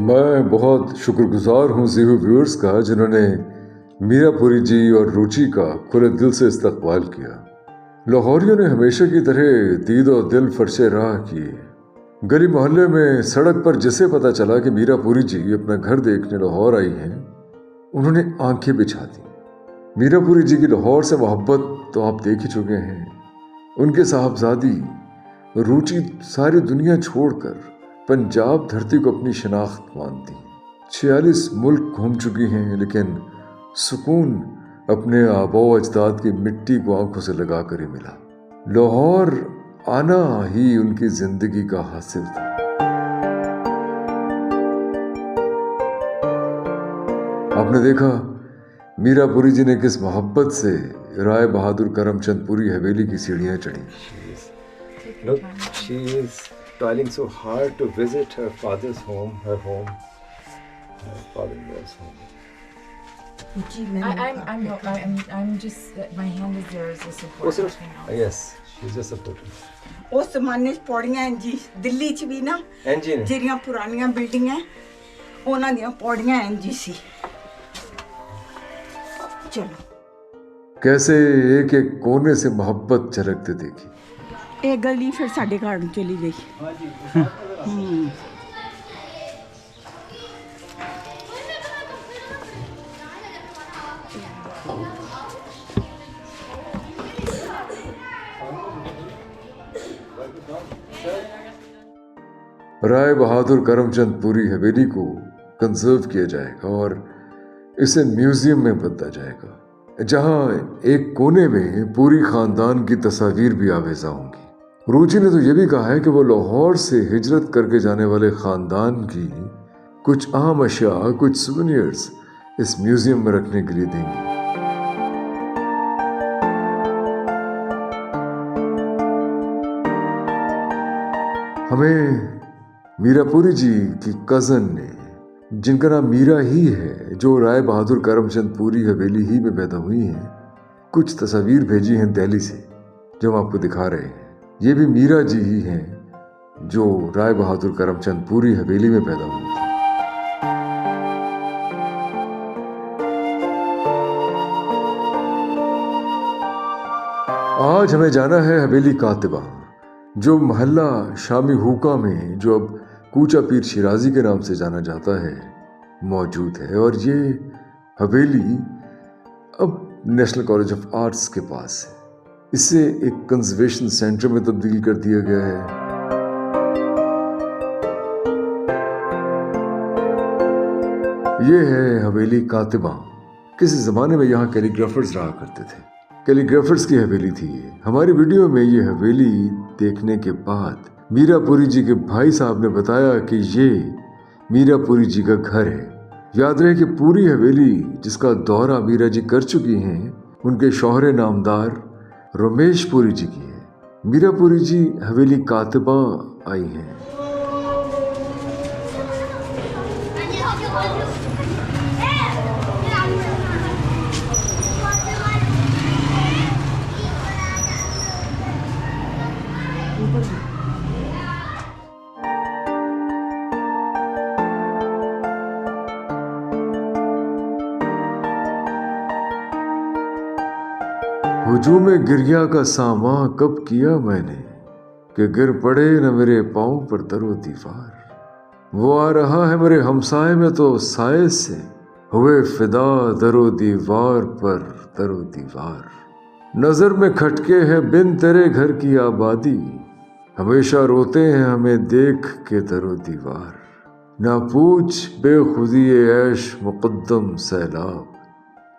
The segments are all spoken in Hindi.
मैं बहुत शुक्रगुजार हूँ ज़ीरो व्यूअर्स का, जिन्होंने मीरापुरी जी और रुचि का खुले दिल से इस्तकबाल किया। लाहौरियों ने हमेशा की तरह दीद और दिल फरशे राह किए। गली मोहल्ले में सड़क पर जिसे पता चला कि मीरापुरी जी अपना घर देखने लाहौर आई हैं, उन्होंने आंखें बिछा दी। मीरापुरी जी की लाहौर से मोहब्बत तो आप देख ही चुके हैं। उनके साहबजादी रुचि सारी दुनिया छोड़कर पंजाब धरती को अपनी शनाख्त मानती। 46 मुल्क घूम चुकी हैं, लेकिन सुकून अपने आबो अजदाद की मिट्टी को आंखों से लगा कर ही मिला। लाहौर आना ही उनकी जिंदगी का हासिल था। आपने देखा मीरापुरी जी ने किस मोहब्बत से राय बहादुर करमचंद पुरी हवेली की सीढ़ियां चढ़ी। Look, she is toiling so hard to visit her father's home, her father-in-law's home. I'm just, my hand is there as a support. Yes, she's a supporter. उस ज़माने च पौड़ियां जी दिल्ली च भी ना ਜਿਹੜੀਆਂ ਪੁਰਾਣੀਆਂ ਬਿਲਡਿੰਗਾਂ ਉਹਨਾਂ ਦੀਆਂ ਪੌੜੀਆਂ ਇੰਜੀ ਸੀ। चलो कैसे एक एक कोने से मोहब्बत झलकते देखी। ਇਹ ਗਲੀ ਫਿਰ ਸਾਡੇ ਘਰ ਨੂੰ ਚਲੀ ਗਈ। राय बहादुर करमचंद पुरी हवेली को कंजर्व किया जाएगा और इसे म्यूजियम में बदला जाएगा, जहां एक कोने में पूरी खानदान की तस्वीर भी आवेजा होंगी। रुचि ने तो यह भी कहा है कि वो लाहौर से हिजरत करके जाने वाले खानदान की कुछ अहम अशिया, कुछ सुवेनियर्स इस म्यूजियम में रखने के लिए देंगी। हमें मीरापुरी जी की कज़न ने, जिनका नाम मीरा ही है, जो राय बहादुर करमचंद पुरी हवेली ही में पैदा हुई हैं, कुछ तस्वीर भेजी हैं दिल्ली से, जो हम आपको दिखा रहे हैं। ये भी मीरा जी ही हैं जो राय बहादुर करमचंद पुरी हवेली में पैदा हुई थी। आज हमें जाना है हवेली कातिबा, जो महल्ला शामी हुका में, जो अब कूचा पीर शिराजी के नाम से जाना जाता है, मौजूद है। और ये हवेली अब नेशनल कॉलेज ऑफ आर्ट्स के पास है। इसे एक कंजर्वेशन सेंटर में तब्दील कर दिया गया है। ये है हवेली कातिबा। किसी जमाने में यहाँ कैलीग्राफर्स रहा करते थे, कैलीग्राफर्स की हवेली थी ये। हमारी वीडियो में ये हवेली देखने के बाद मीरापुरी जी के भाई साहब ने बताया कि ये मीरापुरी जी का घर है। याद रहे कि पूरी हवेली जिसका दौरा मीरा जी कर चुकी हैं, उनके शौहरे नामदार रमेश पुरी जी की है। मीरापुरी जी हवेली कातिबा आई हैं। हुजूम गिरिया का सामा कब किया मैंने, कि गिर पड़े न मेरे पाँव पर दरो दीवार। वो आ रहा है मेरे हमसाए में तो साए से, हुए फिदा दरो दीवार पर दरो दीवार। नजर में खटके है बिन तेरे घर की आबादी, हमेशा रोते हैं हमें देख के दरो दीवार। ना पूछ बेखुदी ऐश मुकद्दम सैलाब,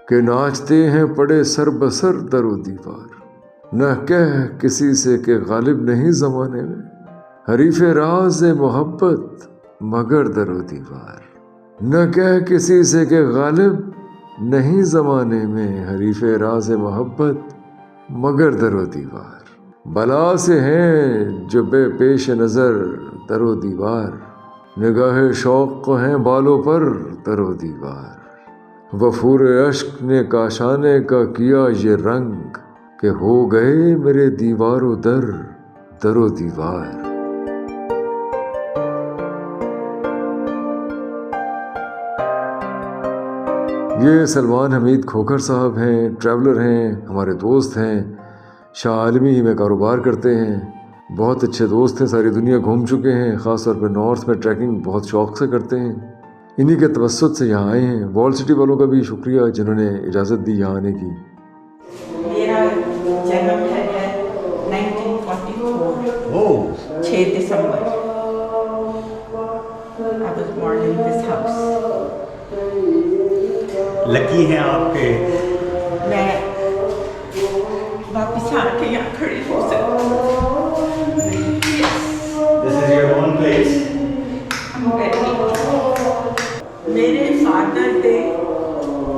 के नाचते हैं पड़े सर बसर दरो दीवार। न कह किसी से के गालिब नहीं जमाने में, हरीफे राज मोहब्बत मगर दरो दीवार। न कह किसी से के गालिब नहीं जमाने में, हरीफे राज मोहब्बत मगर दरो दीवार। बला से हैं जो बेपेश नजर दरो दीवार, निगाह शौक को हैं बालों पर दरो दीवार। वफूर अश्क ने काशाने का किया ये रंग, के हो गए मेरे दीवारों दर दरो दीवार। ये सलमान हमीद खोखर साहब हैं, ट्रैवलर हैं, हमारे दोस्त हैं, शाह आलमी ही में कारोबार करते हैं, बहुत अच्छे दोस्त हैं, सारी दुनिया घूम चुके हैं, ख़ास तौर पर नॉर्थ में ट्रैकिंग बहुत शौक़ से करते हैं। इन्हीं के तवस्सुत से यहाँ आए हैं। वॉल सिटी वालों का भी शुक्रिया जिन्होंने इजाज़त दी यहाँ आने की। मेरा जन्म है 1944 6 दिसंबर। I was born in this house. Lucky हैं आपके। मैं वापस आके यहाँ खड़ी हो सकती। This is your own place. मेरे फादर के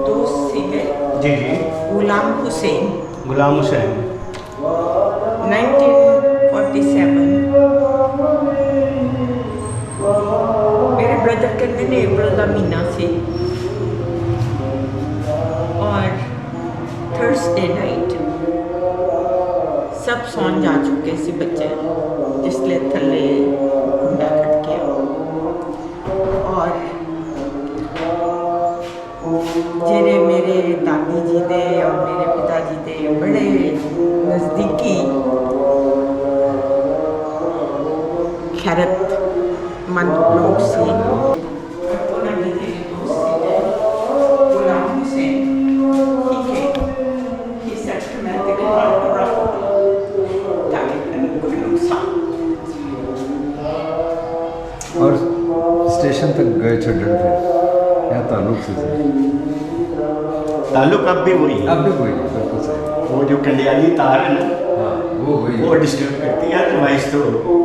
दोस्त थे जी जी। गुलाम हुसैन। गुलाम हुसैन 1947 मेरे ब्रदर के दिन अप्रैल का महीना से और थर्सडे नाइट सब सौन जा चुके सी बच्चे जिसले थले कुंडा खटकिया और जेरे मेरे दादी जी दे और मेरे पिताजी दे बड़े नज़दीकी खैरतमंद लोग से गुलाम हुसैन ठीक है he said to me that I want to rock ताकि कोई नुकसान और स्टेशन तक गए छड्डन फिर यहाँ ताल्लुक से थे। ताल्लुक अब भी वही है। अब भी वही है, बिल्कुल सही। वो जो कंडियाली तार है ना, हाँ वो वही वो है, डिस्टर्ब करती है, अदरवाइज तो बिल्कुल।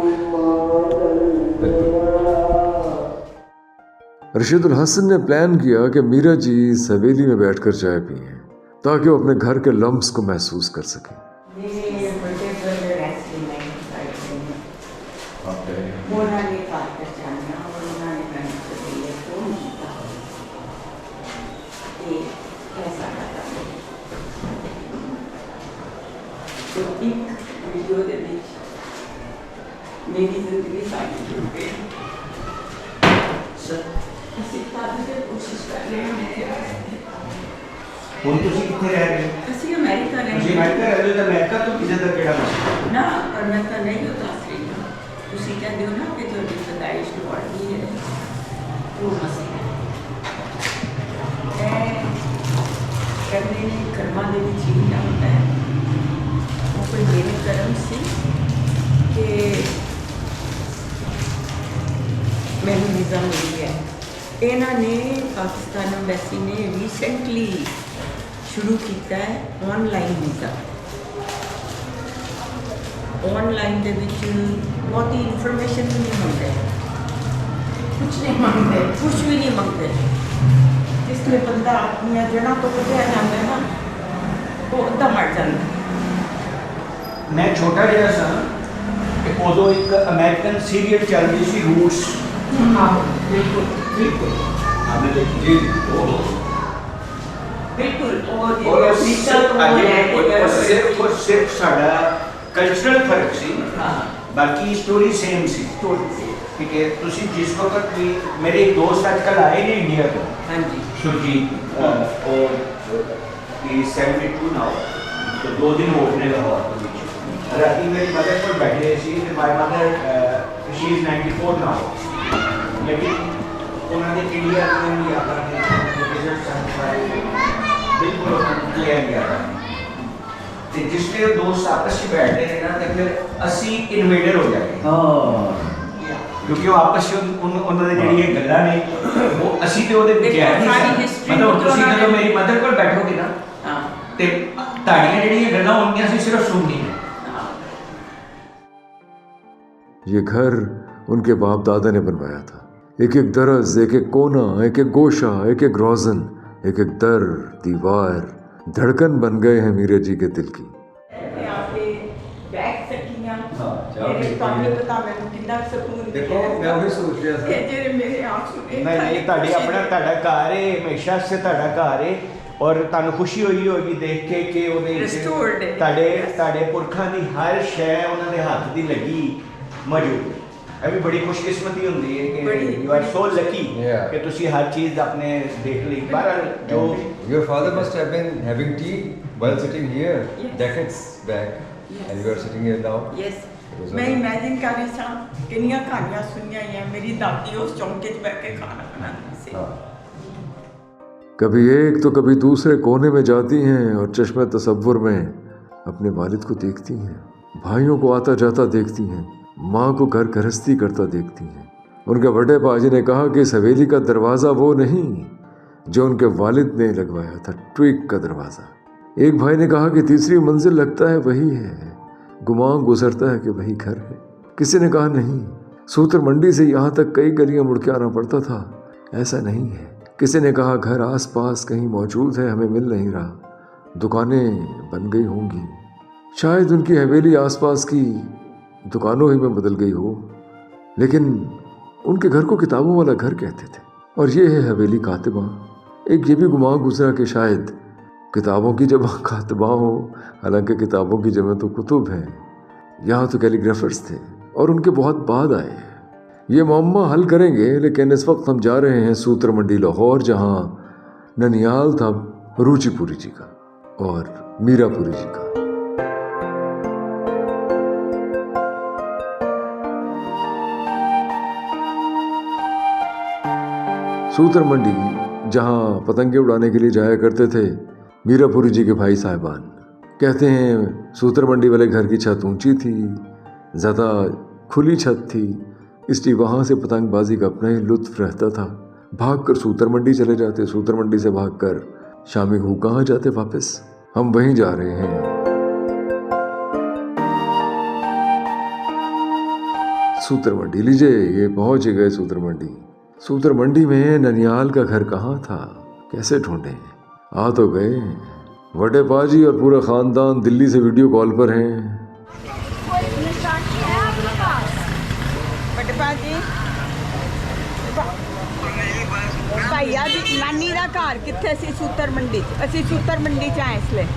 रशीदुल हसन ने प्लान किया कि मीरा जी इस हवेली में बैठकर चाय पिएं ताकि वो अपने घर के लम्स को महसूस कर सकें। मेरे बड़े ब्रदर ऐसे नहीं उन्होंने बात कर जाना और उन्होंने मैंने चलिए फोन किया कि कैसा लगा तो एक वीडियो दे दी मेरी जिंदगी सारी जुड़ गई ਅਸੀਂ ਤਾਂ ਦੀ ਕੋਸ਼ਿਸ਼ ਕਰ ਰਹੇ ਹਾਂ ਮੇਰੇ ਵਾਸਤੇ ਹੁਣ ਤੁਸੀਂ ਕਿੱਥੇ ਰਹਿ ਰਹੇ ਹੋ? ਅਸੀਂ ਅਮਰੀਕਾ ਰਹਿੰਦੇ ਤੁਸੀਂ ਅਮਰੀਕਾ ਰਹਿ ਰਹੇ ਹੋ ਤਾਂ ਅਮਰੀਕਾ ਤੋਂ ਕਿਸੇ ਦਾ ਕਿਹੜਾ ਮਸਲਾ? ਨਾ ਪਰ ਮੈਂ ਤਾਂ ਨਹੀਂ ਉਹ ਦੱਸ ਰਹੀ ਹਾਂ ਤੁਸੀਂ ਕਹਿੰਦੇ ਹੋ ਨਾ ਕਿ ਤੁਹਾਡੀ ਪਦਾਇਸ਼ ਲੋੜਦੀ ਹੈ ਉਹ ਮਸਲਾ ਹੈ ਕਹਿੰਦੇ ਨੇ ਕਰਮਾਂ ਦੇ ਵਿੱਚ ਹੀ ਨਾ ਹੁੰਦਾ ਹੈ ਉਹ ਕੋਈ ਮੇਰੇ ਕਰਮ ਸੀ ਕਿ ਮੈਨੂੰ ਵੀਜ਼ਾ ਮਿਲ ਗਿਆ ਇਹਨਾਂ ਨੇ ਪਾਕਿਸਤਾਨ ਐਮਬੈਸੀ ਨੇ ਰੀਸੈਂਟਲੀ शुरू किया है ऑनलाइन वीज़ा ऑनलाइन के बहुत ही इन्फॉर्मेशन भी नहीं मांगते कुछ नहीं मांगते कुछ भी नहीं मांगते जिसमें बंदा अपनी जड़ा तो कटिया जाता है ना वो अद्धा मर जाता मैं छोटा जिहा सा ते उदों एक अमेरिकन सीरियल चल रही सी रूट्स। हाँ बिल्कुल बिल्कुल आपने देखी जी? बिल्कुल और सिर्फ साडा कल्चरल फर्क सी बाकी स्टोरी सेम सी। ठीक है तुसी जिस वक्त भी मेरे एक दोस्त आजकल आए ने इंडिया तो हाँ जी सुरजीत और 72 नाउ तो 2 दिन हो गए लाहौर राती मेरी मदर को बैठे see my mother she is 94 now लेकिन उन्होंने इंडिया में भी आकर रिजल्ट संभाले बिल्कुल क्लियर किया था तो जिसके दोस्त आपस में बैठते हैं ना तो फिर असी इन्वेडर हो जाएंगे। क्योंकि वो आपस में उन्होंने ਜਿਹੜੀ ਗੱਲਾਂ ਨੇ ਉਹ ਅਸੀਂ ਤੇ ਉਹਦੇ ਵਿੱਚ ਹੈ ਨਹੀਂ ਮਤਲਬ ਤੁਸੀਂ ਜਦੋਂ ਮੇਰੀ ਮਦਰ ਕੋਲ ਬੈਠੋਗੇ ਨਾ हाँ ਤੇ ਤੁਹਾਡੀਆਂ ਜਿਹੜੀਆਂ ਗੱਲਾਂ ਹੋਣਗੀਆਂ ਅਸੀਂ ਸਿਰਫ ਸੁਣਨੀਆਂ। ये घर उनके बाप दादा ने बनवाया था। एक एक दरज, एक एक कोना, एक एक गोशा, एक एक रोज़न, एक एक दर दीवार धड़कन बन गए हैं मीरा जी के दिल की। नहीं ਤੁਹਾਡਾ ਘਰ ਹੈ ਹਮੇਸ਼ਾ ਸੇ ਤੁਹਾਡਾ ਘਰ ਹੈ ਔਰ ਤੁਹਾਨੂੰ ਖੁਸ਼ੀ ਹੋਈ ਹੋਗੀ ਦੇਖ ਕੇ ਕਿ ਉਹਦੇ ਤੁਹਾਡੇ ਪੁਰਖਾਂ ਦੀ ਹਰ ਸ਼ੈ ਉਹਨਾਂ ਦੇ ਹੱਥ ਦੀ ਲੱਗੀ ਮੌਜੂਦ। ਇਹ ਵੀ ਬੜੀ ਖੁਸ਼ਕਿਸਮਤੀ ਹੁੰਦੀ ਹੈ ਕਿ ਬੜੀ- you are so Lucky Yeah. ਕਿ ਤੁਸੀਂ ਹਰ ਚੀਜ਼ ਆਪਣੇ ਦੇਖ ਲਈ ਪਰ ਜੋ Your father must have been having tea while sitting here Yes. decades back, Yes. and you are sitting here now. Yes was ਮੈਂ amazing. ਇਮੇਜਿਨ ਕਰ ਰਹੀ ਸਾਂ ਕਿੰਨੀਆਂ ਕਹਾਣੀਆਂ ਸੁਣੀਆਂ ਹੀ ਮੇਰੀ ਦਾਦੀ ਉਸ ਚੌਂਕੇ 'ਚ ਬੈਠ ਕੇ ਖਾਣਾ ਬਣਾਉਂਦੀ ਸੀ हाँ. कभी एक तो कभी दूसरे कोने में जाती हैं और चश्मे तसव्वुर में अपने वालिद को देखती हैं, भाइयों को आता जाता देखती हैं, माँ को घर गृहस्थी करता देखती हैं। उनके बड़े पाजी ने कहा कि इस हवेली का दरवाज़ा वो नहीं जो उनके वालिद ने लगवाया था, ट्विक का दरवाज़ा। एक भाई ने कहा कि तीसरी मंजिल लगता है वही है, गुमान गुजरता है कि वही घर है। किसी ने कहा नहीं, सूत्र मंडी से यहाँ तक कई गलियाँ मुड़ के आना पड़ता था, ऐसा नहीं है। किसी ने कहा घर आस पास कहीं मौजूद है, हमें मिल नहीं रहा, दुकानें बन गई होंगी। शायद उनकी हवेली आसपास की दुकानों ही में बदल गई हो, लेकिन उनके घर को किताबों वाला घर कहते थे। और ये है हवेली कातिबा। एक ये भी गुमान गुजरा कि शायद किताबों की जगह कातिबा हो, हालांकि किताबों की जगह तो कुतुब है। यहाँ तो कैलीग्राफर्स थे और उनके बहुत बाद आए। ये मामला हल करेंगे, लेकिन इस वक्त हम जा रहे हैं सूत्र मंडी लाहौर, जहाँ ननियाल था रुचिपुरी जी का और मीरापुरी जी का। सूत्र मंडी जहाँ पतंगे उड़ाने के लिए जाया करते थे मीरापुरी जी के भाई साहिबान। कहते हैं सूत्र मंडी वाले घर की छत ऊंची थी, ज़्यादा खुली छत थी, इसलिए वहाँ से पतंगबाजी का अपना ही लुत्फ रहता था। भाग कर सूत्र मंडी चले जाते, सूत्र मंडी से भाग कर शामी को कहाँ जाते वापस। हम वहीं जा रहे हैं। सूत्र मंडी, लीजिए ये पहुँच गए सूत्र मंडी। सूत्र मंडी में ननियाल का घर कहाँ था, कैसे ढूंढे? आ तो गए। बड़े पाजी और पूरा ख़ानदान दिल्ली से वीडियो कॉल पर हैं। बड़े बाजी भाईया जी नानी का घर कितने सी सूतर मंडी च? असी सूतर मंडी च आए इसलिए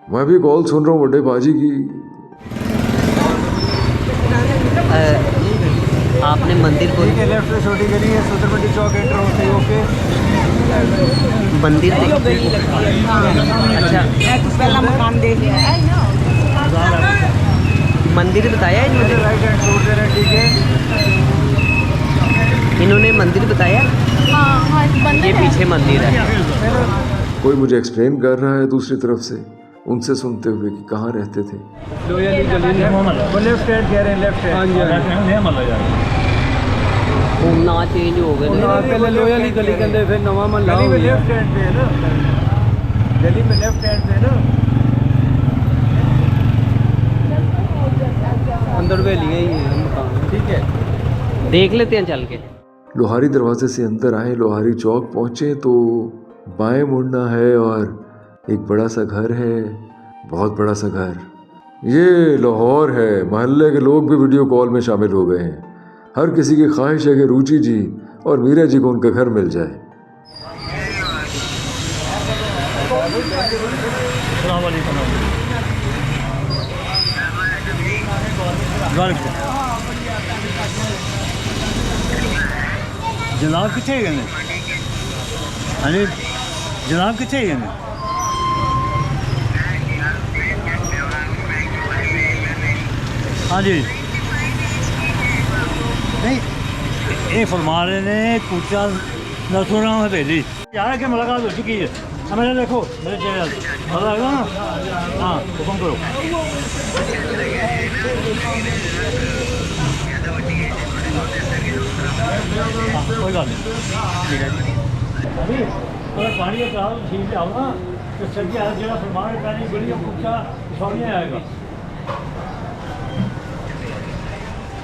मैं भी कॉल सुन रहा हूँ बड़े पाजी की। आपने मंदिर को लेफ्ट से छोटी गली है, सूत्र मंडी चौक एंटर होते ही ओके। मंदिर जो गली लगती है। अच्छा मैं तो पहला मकान देख लिया। मंदिर बताया इन्होंने? राइट हैंड छोड़ दे रहे हैं, ठीक है। इन्होंने मंदिर बताया? हाँ ये पीछे मंदिर है। कोई मुझे एक्सप्लेन कर रहा है दूसरी तरफ से, उनसे सुनते हुए कि कहाँ रहते थे। वो लेफ्ट हैंड कह रहे हैं, लेफ्ट हैंड। ना चेंज हो गए ने। पहले लोया वाली गली कहते, फिर नवा महल्ला गली में लेफ्ट हैंड पे है ना, गली में लेफ्ट हैंड पे है ना, अंदर वे लिए ही है मकान, ठीक है। देख लेते हैं चल के। लोहारी दरवाजे से अंदर आए, लोहारी चौक पहुँचे तो बाएं मुड़ना है और एक बड़ा सा घर है, बहुत बड़ा सा घर। ये लाहौर है। मोहल्ले के लोग भी वीडियो कॉल में शामिल हो गए हैं। हर किसी की ख्वाहिश है कि रुचि जी और मीरा जी को उनका घर मिल जाए। जनाब किथे गए ने? अरे जनाब किथे गए ने? हाँ जी नहीं ये फरमा रहे ने कुचा नथुराम हवेली यार के मुलाकात हो चुकी है। अब मेरे देखो मेरे चेहरे पता लगा ना। हाँ हुक्म करो। कोई गल नहीं ठीक है जी। अभी अगर पानी का ठीक से आओ ना तो सब्जी जो फरमान पानी बड़ी कुचा छोड़ने आएगा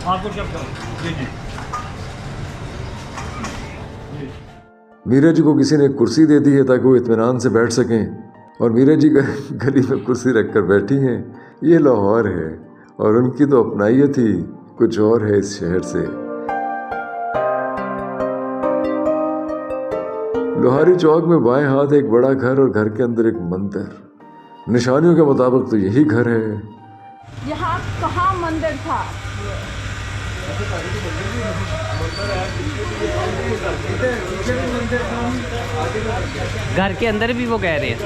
आपको चेक करो। जी जी मीरा जी को किसी ने कुर्सी दे दी है ताकि वो इत्मीनान से बैठ सकें, और मीरा जी गली में कुर्सी रखकर बैठी हैं। ये लाहौर है और उनकी तो अपनाइयत ही कुछ और है इस शहर से। लोहारी चौक में बाएं हाथ एक बड़ा घर और घर के अंदर एक मंदिर। निशानियों के मुताबिक तो यही घर है। यहाँ कहाँ मंदिर था? घर के अंदर भी वो कह रहे हैं।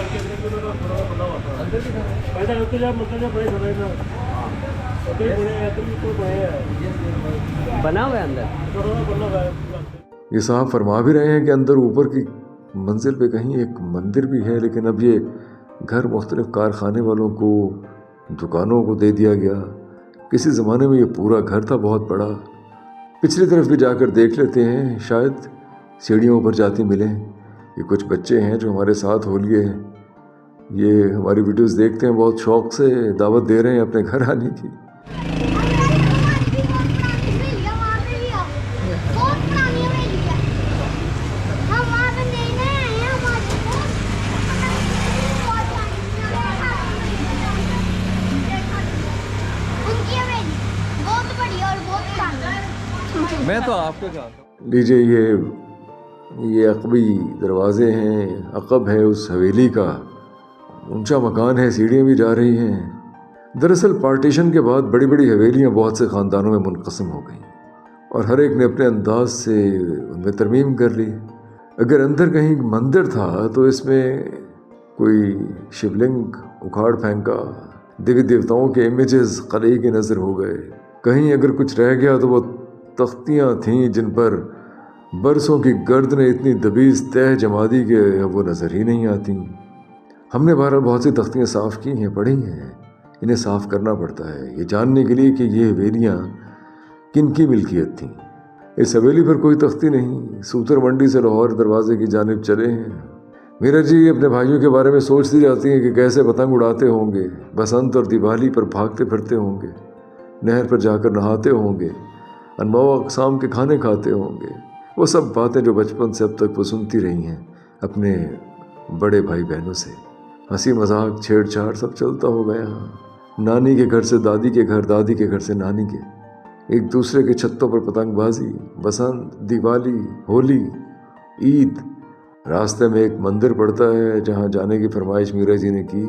बना हुआ है अंदर। ये साहब फरमा भी रहे हैं कि अंदर ऊपर की मंजिल पे कहीं एक मंदिर भी है, लेकिन अब ये घर मुख्तलिफ कारखाने वालों को, दुकानों को दे दिया गया। किसी ज़माने में ये पूरा घर था बहुत बड़ा। पिछली तरफ भी जाकर देख लेते हैं, शायद सीढ़ियों पर जाती मिलें। ये कुछ बच्चे हैं जो हमारे साथ हो लिए हैं, ये हमारी वीडियोस देखते हैं, बहुत शौक़ से दावत दे रहे हैं अपने घर आने की। मैं तो आपको जानता हूँ। लीजिए ये अकबी दरवाजे हैं, अकब है उस हवेली का, ऊंचा मकान है, सीढ़ियाँ भी जा रही हैं। दरअसल पार्टीशन के बाद बड़ी बड़ी हवेलियाँ बहुत से ख़ानदानों में मुनक़सिम हो गईं और हर एक ने अपने अंदाज से उनमें तरमीम कर ली। अगर अंदर कहीं मंदिर था तो इसमें कोई शिवलिंग उखाड़ फेंका, देवी देवताओं के इमेजेस कलई के नज़र हो गए। कहीं अगर कुछ रह गया तो वो तख्तियाँ थीं जिन पर बरसों की गर्द ने इतनी दबीज़ तह जमा दी कि वो नज़र ही नहीं आती। हमने बहरहाल बहुत सी तख्तियाँ साफ़ की हैं, पढ़ी हैं। इन्हें साफ़ करना पड़ता है ये जानने के लिए कि ये हवेलियाँ किन की मिल्कियत थीं। इस हवेली पर कोई तख्ती नहीं। सूतर मंडी से लाहौर दरवाजे की जानिब चले हैं। मीरा जी अपने भाइयों के बारे में सोचती जाती हैं कि कैसे पतंग उड़ाते होंगे, बसंत और दिवाली पर भागते फिरते होंगे, नहर पर जाकर नहाते होंगे, अनमोल अक़साम के खाने खाते होंगे। वो सब बातें जो बचपन से अब तक वो सुनती रही हैं अपने बड़े भाई बहनों से। हंसी मजाक छेड़छाड़ सब चलता होगा यहाँ। नानी के घर से दादी के घर, दादी के घर से नानी के, एक दूसरे के छत्तों पर पतंगबाजी, बसंत, दिवाली, होली, ईद। रास्ते में एक मंदिर पड़ता है जहाँ जाने की फरमाइश मीरा जी ने की।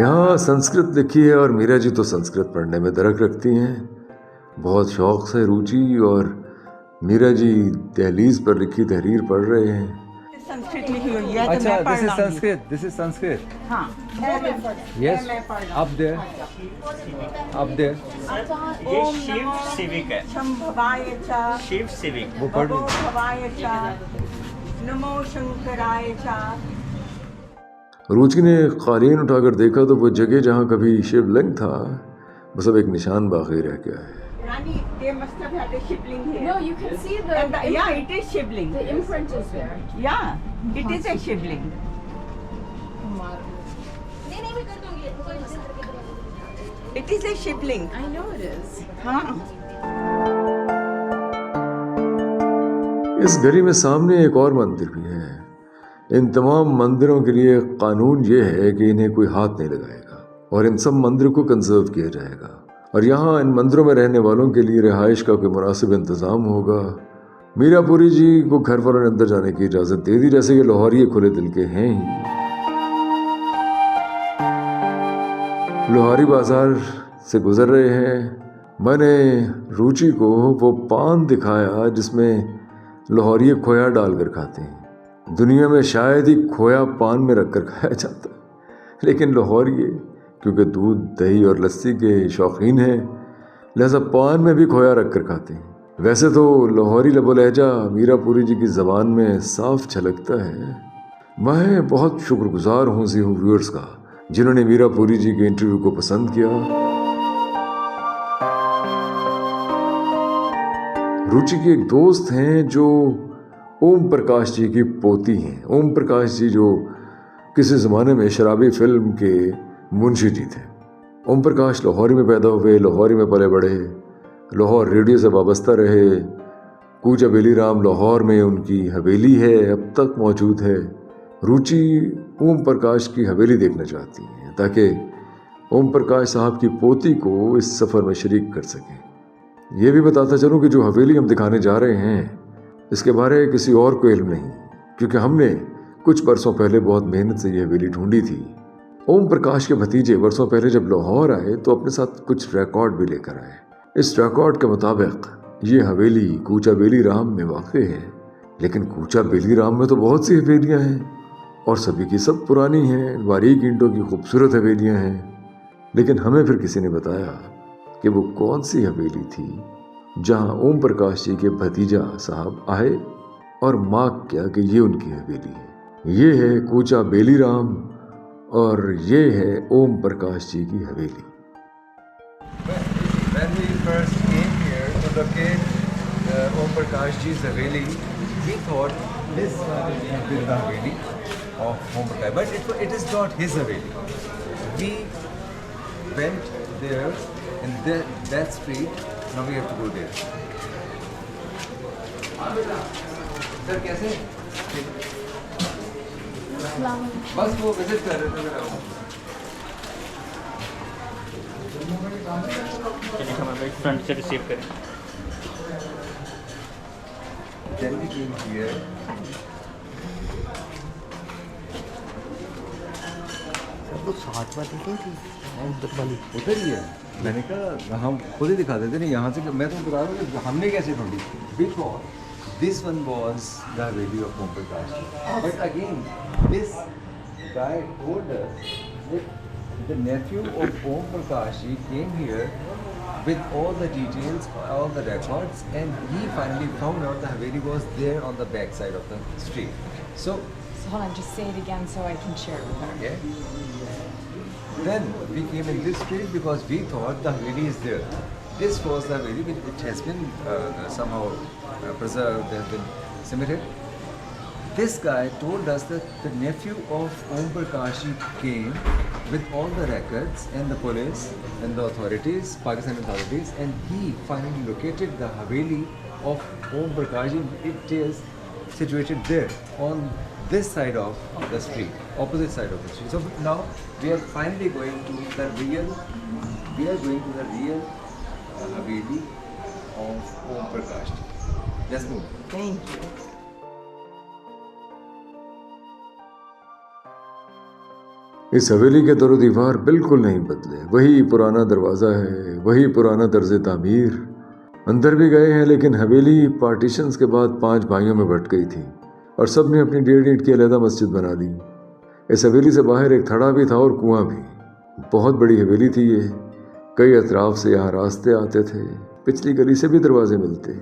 यहाँ संस्कृत लिखी है और मीरा जी तो संस्कृत पढ़ने में दरक रखती हैं, बहुत शौक़ से रुचि। और मीरा जी दहलीज पर लिखी तहरीर पढ़ रहे हैं। संस्कृत लिखी हुई है। अच्छा, this is Sanskrit, this is Sanskrit. हाँ, yes, up there, up there. ये शिव सिविक है। शंभवाय च, शिव सिविक। वो पढ़ नमो भवाय च, नमो शंकराय च। रुचि ने कालीन उठाकर देखा तो वो जगह जहाँ कभी शिवलिंग था वो सब एक निशान बाकी रह गया है। Rani, they must have had a shivling here. No, you can see the. And yeah, it is shivling. The imprint is there. Yeah, it is a shivling. It is a shivling. I know it is. हाँ. इस गली में सामने एक और मंदिर भी है। इन तमाम मंदिरों के लिए कानून ये है कि इन्हें कोई हाथ नहीं लगाएगा और इन सब मंदिरों को कंजर्व किया जाएगा और यहाँ इन मंदिरों में रहने वालों के लिए रिहाइश का कोई मुनासिब इंतज़ाम होगा। मीरापुरी जी को घर वालों ने अंदर जाने की इजाज़त दे दी, जैसे कि लाहौरी खुले दिल के हैं ही। लोहारी बाज़ार से गुज़र रहे हैं। मैंने रुचि को वो पान दिखाया जिसमें लाहौरी खोया डालकर खाते हैं। दुनिया में शायद ही खोया पान में रखकर खाया जाता है, लेकिन लाहौरी क्योंकि दूध, दही और लस्सी के शौकीन हैं, लिहाजा पान में भी खोया रख कर खाते हैं। वैसे तो लाहौरी लबो लहजा मीरापुरी जी की ज़बान में साफ झलकता है। मैं बहुत शुक्रगुजार हूँ जी व्यूअर्स का जिन्होंने मीरापुरी जी के इंटरव्यू को पसंद किया। रुचि के एक दोस्त हैं जो ओम प्रकाश जी की पोती हैं। ओम प्रकाश जी जो किसी ज़माने में शराबी फिल्म के मुंशी जी थे। ओम प्रकाश लाहौरी में पैदा हुए, लाहौरी में पले बढ़े, लाहौर रेडियो से वाबस्ता रहे। कूचा बेली राम लाहौर में उनकी हवेली है, अब तक मौजूद है। रुचि ओम प्रकाश की हवेली देखना चाहती हैं ताकि ओम प्रकाश साहब की पोती को इस सफ़र में शरीक कर सकें। ये भी बताता चलूँ कि जो हवेली हम दिखाने जा रहे हैं इसके बारे किसी और को इल्म नहीं, क्योंकि हमने कुछ बरसों पहले बहुत मेहनत से यह हवेली ढूंढी थी। ओम प्रकाश के भतीजे बरसों पहले जब लाहौर आए तो अपने साथ कुछ रिकॉर्ड भी लेकर आए। इस रिकॉर्ड के मुताबिक ये हवेली कूचा बेली राम में वाक़ई है, लेकिन कूचा बेली राम में तो बहुत सी हवेलियाँ हैं और सभी की सब पुरानी हैं, बारीक ईंटों की खूबसूरत हवेलियाँ हैं। लेकिन हमें फिर किसी ने बताया कि वो कौन सी हवेली थी जहाँ ओम प्रकाश जी के भतीजा साहब आए और मार्क किया कि ये उनकी हवेली है। ये है कूचा बेली राम और ये है ओम प्रकाश जी की हवेली। When we first came here to locate Om Prakash ji's Haveli, we thought this was the Haveli of Om Prakash, but it is not his Haveli. We went there in that street. Now we have to go there. Sir, कैसे? बस वो विजिट कर रहे थे। फ्रंट से रिसीव करें। Then we came here. वो 60 वाली थी उधर वाली उधर ही है। मैंने कहा हम खुद ही दिखा देते नहीं यहाँ से। मैं तो बता रहा हूँ कि हमने कैसे ढूंढी। Because this one was the Haveli of Om Prakash. But again, this guy told us that the nephew of Om Prakash came here with all the details, all the records, and he finally found out the Haveli was there on the back side of the street. So hold on, just say it again so I can share it with her. yeah. Then we came in this street because we thought the Haveli is there. This was the Haveli, it has been somehow preserved, has been cemented. This guy told us that the nephew of Om Prakash came with all the records and the police and the authorities, Pakistani authorities, and he finally located the Haveli of Om Prakash. It is situated there on this side of the street, opposite side of the street. So now we are finally going to the real, Haveli of Om Prakash. Let's move. Thank you. इस हवेली के दरो दीवार बिल्कुल नहीं बदले, वही पुराना दरवाज़ा है, वही पुराना तर्ज तामीर। अंदर भी गए हैं, लेकिन हवेली पार्टीशंस के बाद 5 भाइयों में बट गई थी और सब ने अपनी 1.5 ईंट की अलहदा मस्जिद बना दी। इस हवेली से बाहर एक थड़ा भी था और कुआं भी। बहुत बड़ी हवेली थी ये, कई अतराफ से यहाँ रास्ते आते थे, पिछली गली से भी दरवाजे मिलते।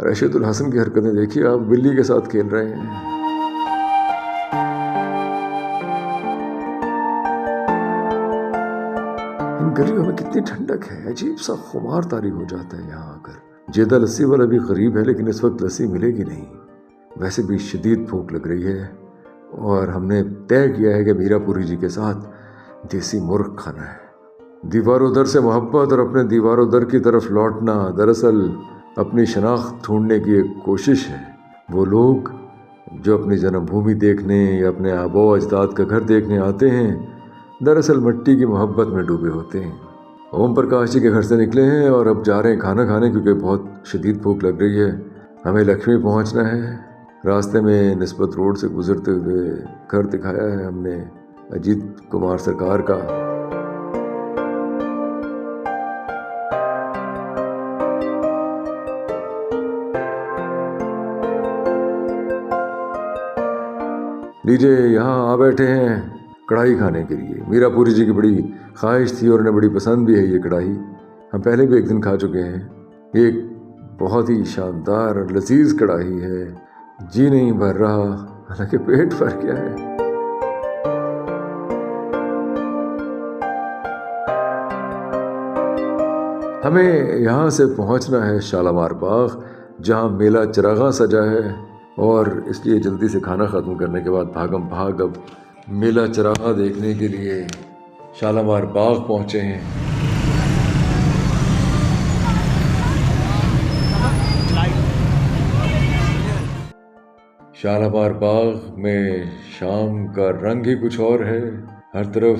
रशीदुल हसन की हरकतें देखिए आप, बिल्ली के साथ खेल रहे हैं। गलियों में कितनी ठंडक है, अजीब सा खुमार तारी हो जाता है यहाँ आकर। जेदा लस्सी वाला भी करीब है, लेकिन इस वक्त लस्सी मिलेगी नहीं। वैसे भी शदीद भूख लग रही है और हमने तय किया है कि मीरापुरी जी के साथ देसी मुर्ग खाना है। दीवारों दर से मोहब्बत और अपने दीवारों दर की तरफ लौटना दरअसल अपनी शनाख्त ढूंढने की एक कोशिश है। वो लोग जो अपनी जन्मभूमि देखने या अपने आबो अजदाद का घर देखने आते हैं, दरअसल मिट्टी की मोहब्बत में डूबे होते हैं। ओम प्रकाश जी के घर से निकले हैं और अब जा रहे हैं खाना खाने, क्योंकि बहुत शदीद भूख लग रही है। हमें लक्ष्मी पहुंचना है। रास्ते में निस्बत रोड से गुजरते हुए घर दिखाया है हमने अजीत कुमार सरकार का। लीजिए यहाँ आ बैठे हैं कढ़ाई खाने के लिए। मीरापुरी जी की बड़ी ख्वाहिश थी और उन्हें बड़ी पसंद भी है ये कढ़ाई। हम पहले भी एक दिन खा चुके हैं। ये एक बहुत ही शानदार और लजीज कढ़ाई है। जी नहीं भर रहा, हालांकि पेट भर गया है। हमें यहाँ से पहुँचना है शालामार बाग, जहाँ मेला चरागा सजा है, और इसलिए जल्दी से खाना ख़त्म करने के बाद भागम भाग अब मेला चरागा देखने के लिए शालामार बाग पहुँचे हैं। शालामार बाग में शाम का रंग ही कुछ और है। हर तरफ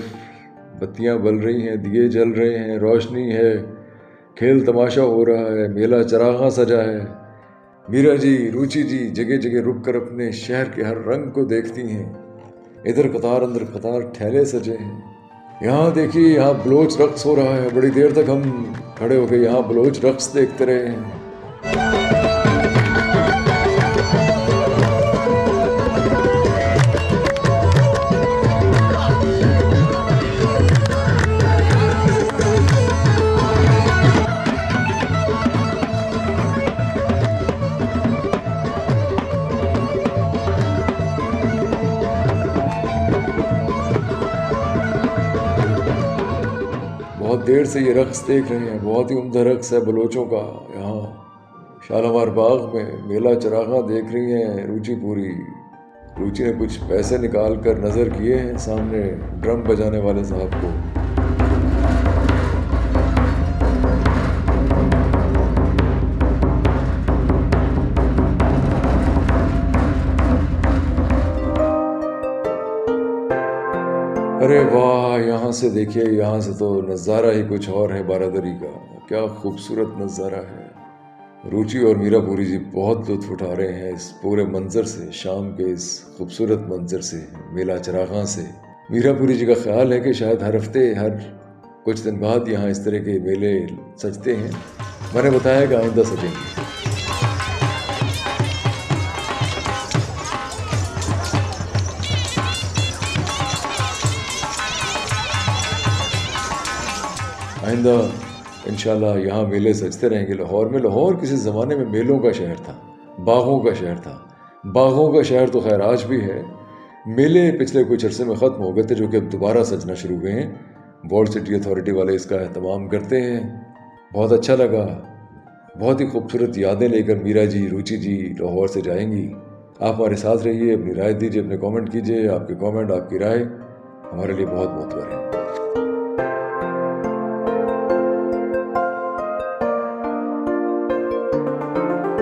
बत्तियां बल रही हैं, दिए जल रहे हैं, रोशनी है, खेल तमाशा हो रहा है, मेला चरागा सजा है। मीरा जी, रुचि जी जगह जगह रुक कर अपने शहर के हर रंग को देखती हैं। इधर कतार अंदर कतार ठेले सजे हैं। यहाँ देखिए, यहाँ बलोच रक्स हो रहा है। बड़ी देर तक हम खड़े होकर यहाँ बलोच रक्स देखते रहे हैं। बहुत देर से ये रक्स देख रहे हैं। बहुत ही उम्दा रक्स है बलोचों का। यहाँ शालामार बाग में मेला चरागा देख रही हैं रुचि पूरी। रुचि ने कुछ पैसे निकाल कर नज़र किए हैं सामने ड्रम बजाने वाले साहब को। अरे वाह, यहाँ से देखिए, यहाँ से तो नज़ारा ही कुछ और है बारादरी का। क्या खूबसूरत नज़ारा है। रुचि और मीरापुरी जी बहुत लुत्फ उठा रहे हैं इस पूरे मंजर से, शाम के इस खूबसूरत मंजर से, मेला चरागां से। मीरापुरी जी का ख्याल है कि शायद हर हफ्ते, हर कुछ दिन बाद यहाँ इस तरह के मेले सजते हैं। मैंने बताया कि आइंदा सजेंगे। आइंदा इंशाल्लाह यहाँ मेले सजते रहेंगे लाहौर में। लाहौर किसी ज़माने में मेलों का शहर था, बागों का शहर था। बागों का शहर तो खैर आज भी है। मेले पिछले कुछ अरसे में ख़त्म हो गए थे, जो कि अब दोबारा सजना शुरू हुए हैं। वर्ल्ड सिटी अथॉरिटी वाले इसका एहतमाम करते हैं। बहुत अच्छा लगा। बहुत ही खूबसूरत यादें लेकर मीरा जी, रुचि जी लाहौर से जाएंगी। आप हमारे साथ रहिए, अपनी राय दीजिए, अपने कमेंट कीजिए। आपके कमेंट, आपकी राय हमारे लिए बहुत मोहतर है।